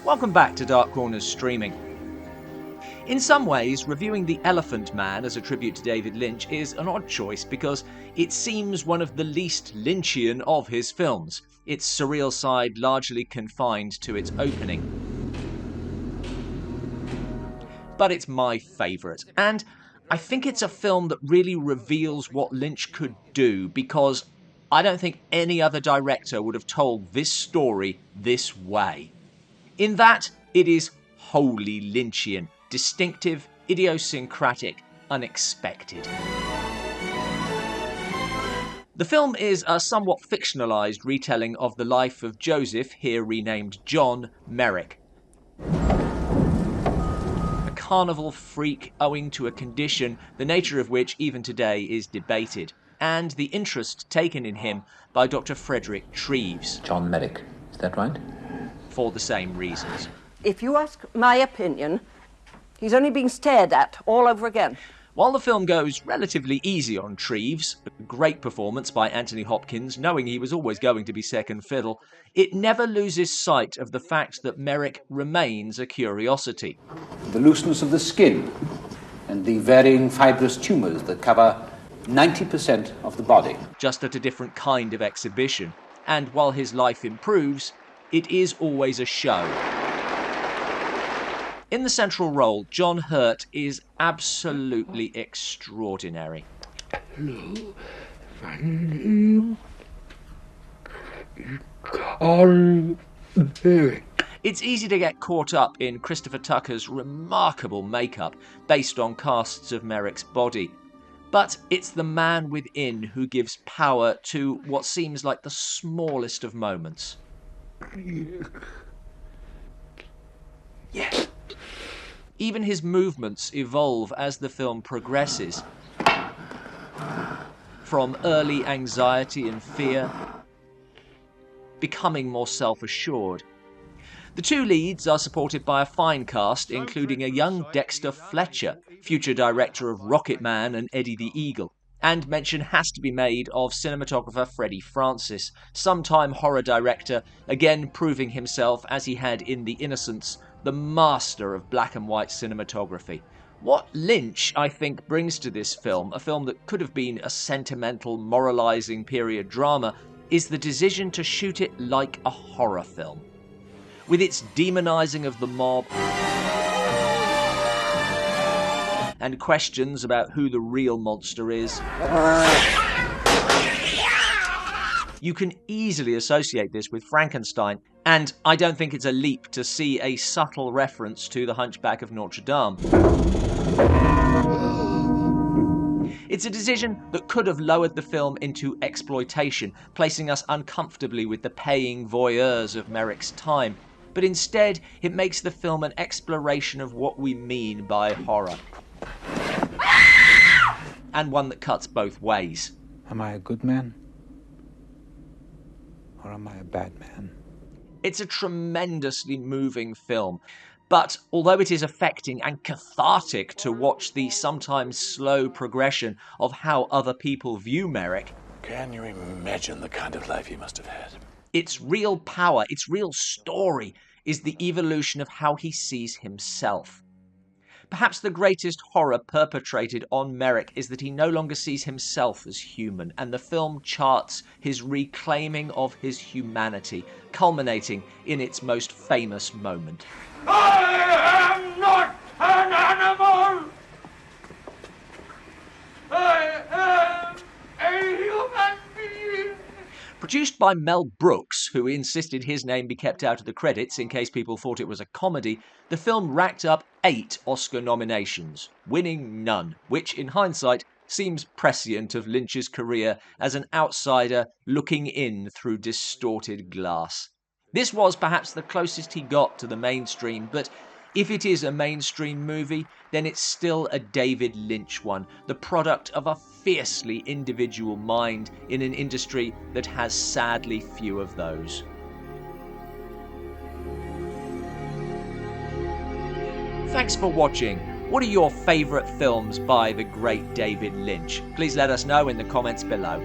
Welcome back to Dark Corners Streaming. In some ways, reviewing The Elephant Man as a tribute to David Lynch is an odd choice because it seems one of the least Lynchian of his films, its surreal side largely confined to its opening. But it's my favourite, and I think it's a film that really reveals what Lynch could do because I don't think any other director would have told this story this way. In that, it is wholly Lynchian, distinctive, idiosyncratic, unexpected. The film is a somewhat fictionalised retelling of the life of Joseph, here renamed John, Merrick. A carnival freak owing to a condition, the nature of which even today is debated, and the interest taken in him by Dr. Frederick Treves. John Merrick, is that right? For the same reasons. If you ask my opinion, he's only being stared at all over again. While the film goes relatively easy on Treves, a great performance by Anthony Hopkins, knowing he was always going to be second fiddle, it never loses sight of the fact that Merrick remains a curiosity. The looseness of the skin and the varying fibrous tumours that cover 90% of the body. Just at a different kind of exhibition. And while his life improves, it is always a show. In the central role, John Hurt is absolutely extraordinary. Hello, my name is John Merrick. It's easy to get caught up in Christopher Tucker's remarkable makeup based on casts of Merrick's body. But it's the man within who gives power to what seems like the smallest of moments. Yes. Even his movements evolve as the film progresses. From early anxiety and fear, becoming more self-assured. The two leads are supported by a fine cast, including a young Dexter Fletcher, future director of Rocketman and Eddie the Eagle. And mention has to be made of cinematographer Freddie Francis, sometime horror director, again proving himself, as he had in The Innocents, the master of black and white cinematography. What Lynch, I think, brings to this film, a film that could have been a sentimental, moralising period drama, is the decision to shoot it like a horror film. With its demonising of the mob and questions about who the real monster is, you can easily associate this with Frankenstein, and I don't think it's a leap to see a subtle reference to The Hunchback of Notre Dame. It's a decision that could have lowered the film into exploitation, placing us uncomfortably with the paying voyeurs of Merrick's time, but instead it makes the film an exploration of what we mean by horror. And one that cuts both ways. Am I a good man? Or am I a bad man? It's a tremendously moving film, but although it is affecting and cathartic to watch the sometimes slow progression of how other people view Merrick, can you imagine the kind of life he must have had? Its real power, its real story, is the evolution of how he sees himself. Perhaps the greatest horror perpetrated on Merrick is that he no longer sees himself as human, and the film charts his reclaiming of his humanity, culminating in its most famous moment. I am not an animal! I am a human being! Produced by Mel Brooks, who insisted his name be kept out of the credits in case people thought it was a comedy, the film racked up 8 Oscar nominations, winning none, which in hindsight seems prescient of Lynch's career as an outsider looking in through distorted glass. This was perhaps the closest he got to the mainstream, but if it is a mainstream movie, then it's still a David Lynch one, the product of a fiercely individual mind in an industry that has sadly few of those. Thanks for watching. What are your favourite films by the great David Lynch? Please let us know in the comments below.